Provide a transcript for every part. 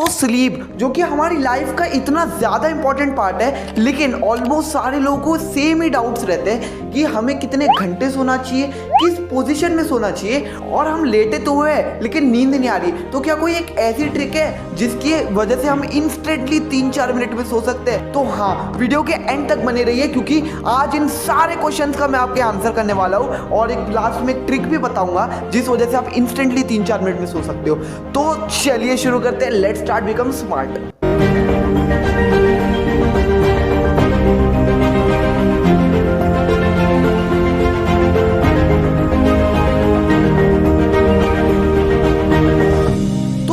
तो स्लीप जो कि हमारी लाइफ का इतना ज़्यादा इंपॉर्टेंट पार्ट है, लेकिन ऑलमोस्ट सारे लोगों को सेम ही डाउट्स रहते हैं कि हमें कितने घंटे सोना चाहिए, किस पोजीशन में सोना चाहिए, और हम लेटे तो हुए लेकिन नींद नहीं आ रही। तो क्या कोई एक ऐसी ट्रिक है जिसकी वजह से हम इंस्टेंटली 3-4 मिनट में सो सकते हैं? तो हाँ, वीडियो के एंड तक बने रहिए क्योंकि आज इन सारे क्वेश्चंस का मैं आपके आंसर करने वाला हूँ और एक लास्ट में एक ट्रिक भी बताऊंगा जिस वजह से आप इंस्टेंटली 3-4 मिनट में सो सकते हो। तो चलिए शुरू करते हैं। Let's start become smart.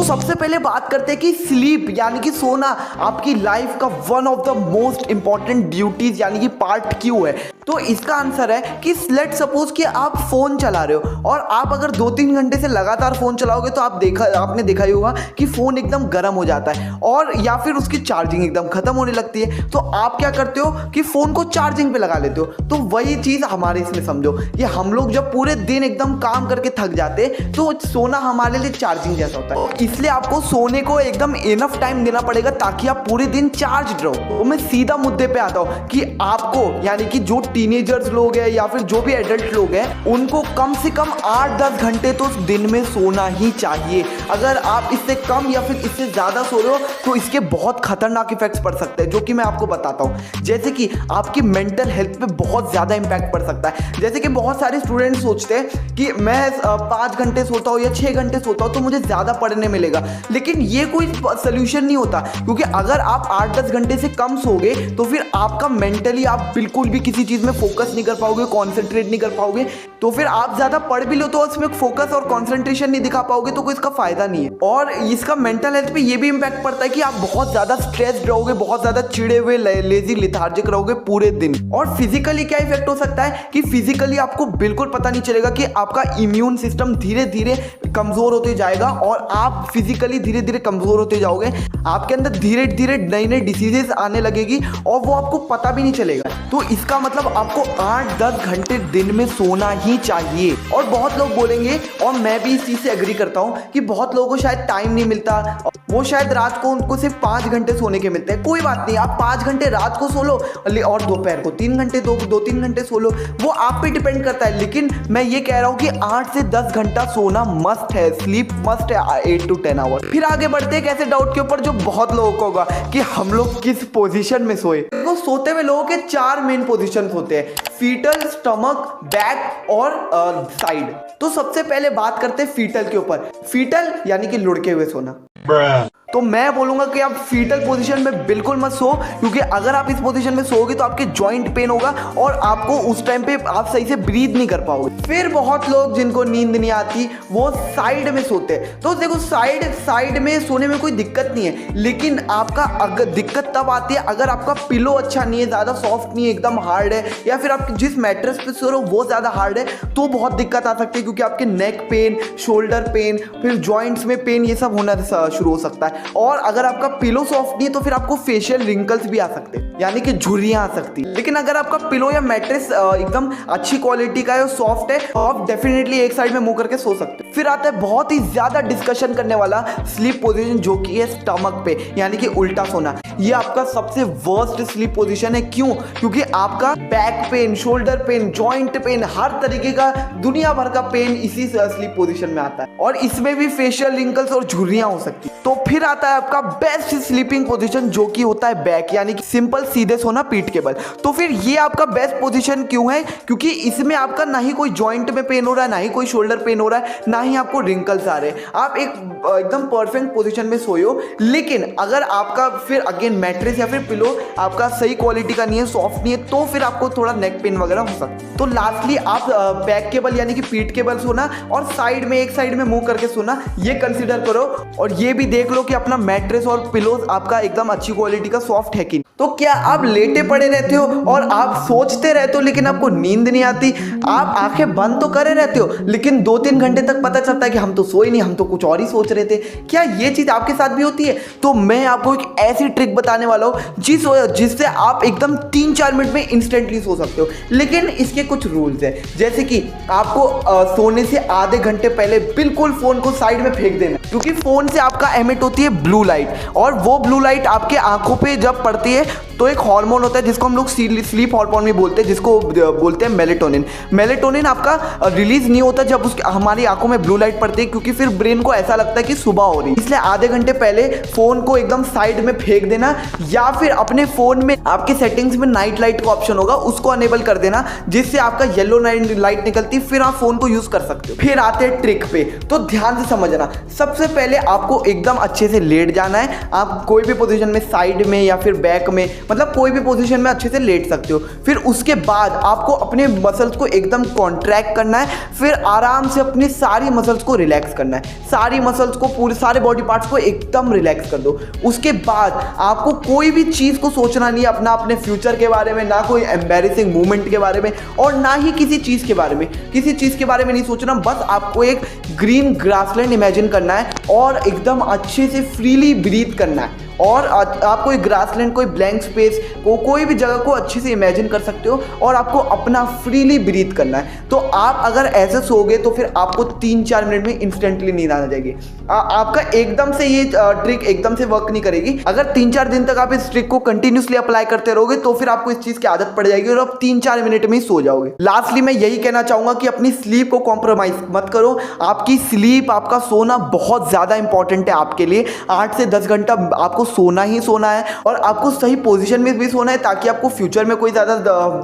सबसे पहले बात करते हैं कि स्लीप यानी कि सोना आपकी लाइफ का one of the most important duties यानी कि पार्ट क्यों है। तो इसका आंसर है कि लेट सपोज कि आप फोन चला रहे हो और आप अगर 2-3 घंटे से लगातार फोन चलाओगे तो आपने देखा ही होगा कि फोन एकदम गर्म हो जाता है और या फिर उसकी चार्जिंग एकदम खत्म होने लगती है। तो आप क्या करते हो कि फोन को चार्जिंग पे लगा लेते हो। तो वही चीज हमारे इसमें समझो कि हम लोग जब पूरे दिन एकदम काम करके थक जाते हैं तो सोना हमारे लिए चार्जिंग जैसा होता है। इसलिए आपको सोने को एकदम इनफ टाइम देना पड़ेगा ताकि आप पूरे दिन चार्ज रहो। तो मैं सीधा मुद्दे पे आता हूँ कि आपको यानी कि जो टीनेजर्स लोग हैं या फिर जो भी एडल्ट लोग हैं उनको कम से कम 8-10 घंटे तो दिन में सोना ही चाहिए। अगर आप इससे कम या फिर इससे ज़्यादा सो रहे हो तो इसके बहुत खतरनाक इफेक्ट्स पड़ सकते हैं जो कि मैं आपको बताता हूँ। जैसे कि आपकी मेंटल हेल्थ पे बहुत ज़्यादा इंपैक्ट पड़ सकता है। जैसे कि बहुत सारे स्टूडेंट्स सोचते हैं कि मैं 5 घंटे सोता हूँ या 6 घंटे सोता हूँ तो मुझे ज़्यादा पढ़ने मिलेगा, लेकिन ये कोई सोल्यूशन नहीं होता क्योंकि अगर आप 8-10 घंटे से कम सोगे तो फिर आपका मेंटली आप बिल्कुल भी किसी चीज़ में फोकस नहीं कर पाओगे, कॉन्सेंट्रेट नहीं कर पाओगे। तो फिर आप ज़्यादा पढ़ भी लो तो उसमें फोकस और कॉन्सेंट्रेशन नहीं दिखा पाओगे तो कोई इसका फायदा नहीं है। और इसका मेंटल हेल्थ पे ये भी इंपैक्ट पड़ता है कि आप बहुत ज़्यादा स्ट्रेस्ड रहोगे, बहुत ज़्यादा चिड़े हुए, लेजी, लिथार्जिक रहोगे पूरे दिन। और फिजिकली क्या इफेक्ट हो सकता है कि फिजिकली आपको बिल्कुल पता नहीं चलेगा कि आपका इम्यून सिस्टम धीरे धीरे कमज़ोर होते जाएगा और आप फिजिकली धीरे धीरे कमज़ोर होते जाओगे। आपके अंदर धीरे धीरे नई नई डिसीजेस आने लगेगी और वो आपको पता भी नहीं चलेगा। तो इसका मतलब आपको 8-10 घंटे दिन में सोना ही चाहिए। और बहुत लोग बोलेंगे और मैं भी इस चीज़ से एग्री करता हूँ कि बहुत लोगों को शायद टाइम नहीं मिलता, वो शायद रात को उनको सिर्फ 5 घंटे सोने के मिलते हैं। कोई बात नहीं, आप 5 घंटे रात को सो लो और दोपहर को 3 घंटे 2-3 घंटे सो लो, वो आप पे डिपेंड करता है। लेकिन मैं ये कह रहा हूँ कि 8 से 10 घंटा सोना मस्ट है, स्लीप मस्ट है 8 to 10 आवर। फिर आगे बढ़ते हैं एक ऐसे डाउट के ऊपर जो बहुत लोगों को होगा कि हम लोग किस पोजीशन में सोए। तो सोते हुए लोगों के 4 मेन पोजीशंस होते हैं, फीटल, स्टमक, बैक और साइड। तो सबसे पहले बात करते हैं फीटल के ऊपर। फीटल यानी कि लुढ़के हुए सोना। तो मैं बोलूंगा कि आप फीटल पोजीशन में बिल्कुल मत सो क्योंकि अगर आप इस पोजीशन में सोओगे तो आपके जॉइंट पेन होगा और आपको उस टाइम पे आप सही से ब्रीथ नहीं कर पाओगे। फिर बहुत लोग जिनको नींद नहीं आती वो साइड में सोते हैं। तो देखो साइड में सोने में कोई दिक्कत नहीं है, लेकिन आपका अगर दिक्कत तब आती है अगर आपका पिलो अच्छा नहीं है, ज़्यादा सॉफ्ट नहीं है, एकदम हार्ड है, या फिर आप जिस मैट्रेस पे सो रहे हो वो ज़्यादा हार्ड है तो बहुत दिक्कत आ सकती है क्योंकि आपके नेक पेन, शोल्डर पेन, फिर जॉइंट्स में पेन, ये सब होना शुरू हो सकता है। और अगर आपका पिलो सॉफ्ट नहीं है तो फिर आपको फेशियल रिंकल्स भी आ सकते हैं यानी कि झुर्रियां आ सकती है। लेकिन अगर आपका पिलो या मैट्रेस एकदम अच्छी क्वालिटी का है और सॉफ्ट है तो आप डेफिनेटली एक साइड में मुंह करके सो सकते हैं। फिर आता है बहुत ही ज्यादा डिस्कशन करने वाला स्लीप पोजीशन जो कि है स्टमक पे यानी कि उल्टा सोना। ये आपका सबसे वर्स्ट स्लीप पोजीशन है। क्यों? क्योंकि आपका back pain, shoulder pain, joint pain, हर तरीके का दुनिया भर का पेन इसी स्लीप पोजीशन में आता है और इसमें भी फेशियल रिंकल्स और झुर्रियां हो सकती है। तो फिर आता है आपका बेस्ट स्लीपिंग पोजीशन जो कि होता है बैक यानी कि सिंपल सीधे सोना पीठ के बल। तो फिर ये आपका बेस्ट पोजीशन क्यों है? क्योंकि इसमें आपका ना ही कोई जॉइंट में पेन हो रहा है, ना ही कोई शोल्डर पेन हो रहा है, ना ही आपको रिंकल्स आ रहे हैं। आप एकदम परफेक्ट पोजीशन में सोए हो। लेकिन अगर आपका फिर अगेन मैट्रेस या फिर पिलो आपका सही क्वालिटी का नहीं है, सॉफ्ट नहीं है, तो फिर आपको थोड़ा नेक पेन वगैरह हो सकता है। तो लास्टली आप बैक के बल यानी कि पीठ के बल सोना और साइड में एक साइड में मुंह करके सोना ये कंसीडर करो। और ये भी देख लो कि अपना मैट्रेस और पिलोज आपका एकदम अच्छी क्वालिटी का सॉफ्ट है कि। तो क्या आप लेटे पड़े रहते हो और आप सोचते रहते हो लेकिन आपको नींद नहीं आती? आप आंखें बंद तो करे रहते हो लेकिन 2-3 घंटे तक पता चलता है कि हम तो सोए नहीं, हम तो कुछ और ही सोच रहे थे। क्या ये चीज आपके साथ भी होती है? तो मैं आपको एक ऐसी ट्रिक बताने वाला हूँ जिससे आप एकदम 3-4 मिनट में इंस्टेंटली सो सकते हो। लेकिन इसके कुछ रूल्स हैं, जैसे कि आपको सोने से आधे घंटे पहले बिल्कुल फ़ोन को साइड में फेंक देना, क्योंकि फ़ोन से आपका एमिट होती है ब्लू लाइट, और वो ब्लू लाइट आपके आंखों पे जब पड़ती है तो एक हार्मोन होता है जिसको हम लोग स्लीप हार्मोन भी बोलते हैं, जिसको बोलते हैं मेलेटोनिन। मेलेटोनिन आपका रिलीज नहीं होता जब हमारी आंखों में ब्लू लाइट पड़ती है, क्योंकि फिर ब्रेन को ऐसा लगता है कि सुबह हो रही है। इसलिए आधे घंटे पहले फ़ोन को एकदम साइड में फेंक देना, या फिर अपने फ़ोन में आपके सेटिंग्स में नाइट लाइट का ऑप्शन होगा, उसको अनेबल कर देना, जिससे आपका येलो लाइट निकलती, फिर आप फ़ोन को यूज़ कर सकते हो। फिर आते हैं ट्रिक पे, तो ध्यान से समझना। सबसे पहले आपको एकदम अच्छे से लेट जाना है। आप कोई भी पोजीशन में, साइड में या फिर बैक में, मतलब कोई भी पोजीशन में अच्छे से लेट सकते हो। फिर उसके बाद आपको अपने मसल्स को एकदम कॉन्ट्रैक्ट करना है, फिर आराम से अपनी सारी मसल्स को रिलैक्स करना है। सारी मसल्स को, पूरे सारे बॉडी पार्ट्स को एकदम रिलैक्स कर दो। उसके बाद आपको कोई भी चीज़ को सोचना नहीं है, अपने फ्यूचर के बारे में, ना कोई एम्बैरेसिंग मूवमेंट के बारे में, और ना ही किसी चीज़ के बारे में। किसी चीज़ के बारे में नहीं सोचना, बस आपको एक ग्रीन ग्रासलैंड इमेजिन करना है और एकदम अच्छे से फ्रीली ब्रीथ करना है। और आप कोई ग्रासलैंड, कोई ब्लैंक स्पेस को, कोई भी जगह को अच्छे से इमेजिन कर सकते हो, और आपको अपना फ्रीली ब्रीथ करना है। तो आप अगर ऐसे सोओगे तो फिर आपको 3-4 मिनट में इंस्टेंटली नींद आ जाएगी। आपका एकदम से ये ट्रिक एकदम से वर्क नहीं करेगी। अगर 3-4 दिन तक आप इस ट्रिक को कंटिन्यूसली अप्लाई करते रहोगे तो फिर आपको इस चीज़ की आदत पड़ जाएगी और आप 3-4 मिनट में ही सो जाओगे। लास्टली मैं यही कहना चाहूँगा कि अपनी स्लीप को कॉम्प्रोमाइज़ मत करो। आपकी स्लीप, आपका सोना बहुत ज़्यादा इंपॉर्टेंट है आपके लिए। 8 से 10 घंटा आपको सोना ही सोना है, और आपको सही पोजीशन में भी सोना है, ताकि आपको फ्यूचर में कोई ज़्यादा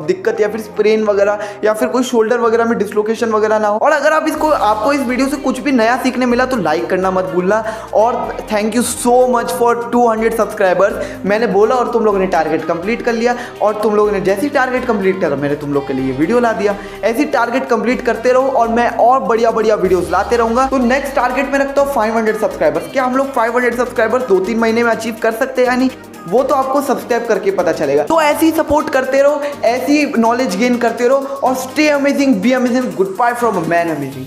दिक्कत या फिर स्प्रेन वगैरह या फिर कोई शोल्डर वगैरह में डिसलोकेशन वगैरह ना हो। और अगर आपको इस वीडियो से कुछ भी नया सीखने मिला तो लाइक करना मत भूलना। और thank you so much for 200 subscribers. मैंने बोला और तुम लोगों ने टारगेट कंप्लीट कर लिया, और तुम लोगों ने जैसे ही टारगेट कंप्लीट करा मैंने तुम लोग के लिए वीडियो ला दिया। ऐसी टारगेट कंप्लीट करते रहो और मैं और बढ़िया वीडियोस लाते रहूंगा। तो नेक्स्ट टारगेट में रखता हूँ 500 सब्सक्राइबर्स। क्या हम लोग 500 सब्सक्राइबर्स 2-3 महीने में अचीव कर सकते हैं? यानी वो तो आपको सब्सक्राइब करके पता चलेगा। तो ऐसी सपोर्ट करते रहो, ऐसी नॉलेज गेन करते रहो, और stay amazing, be amazing. Goodbye from a man amazing.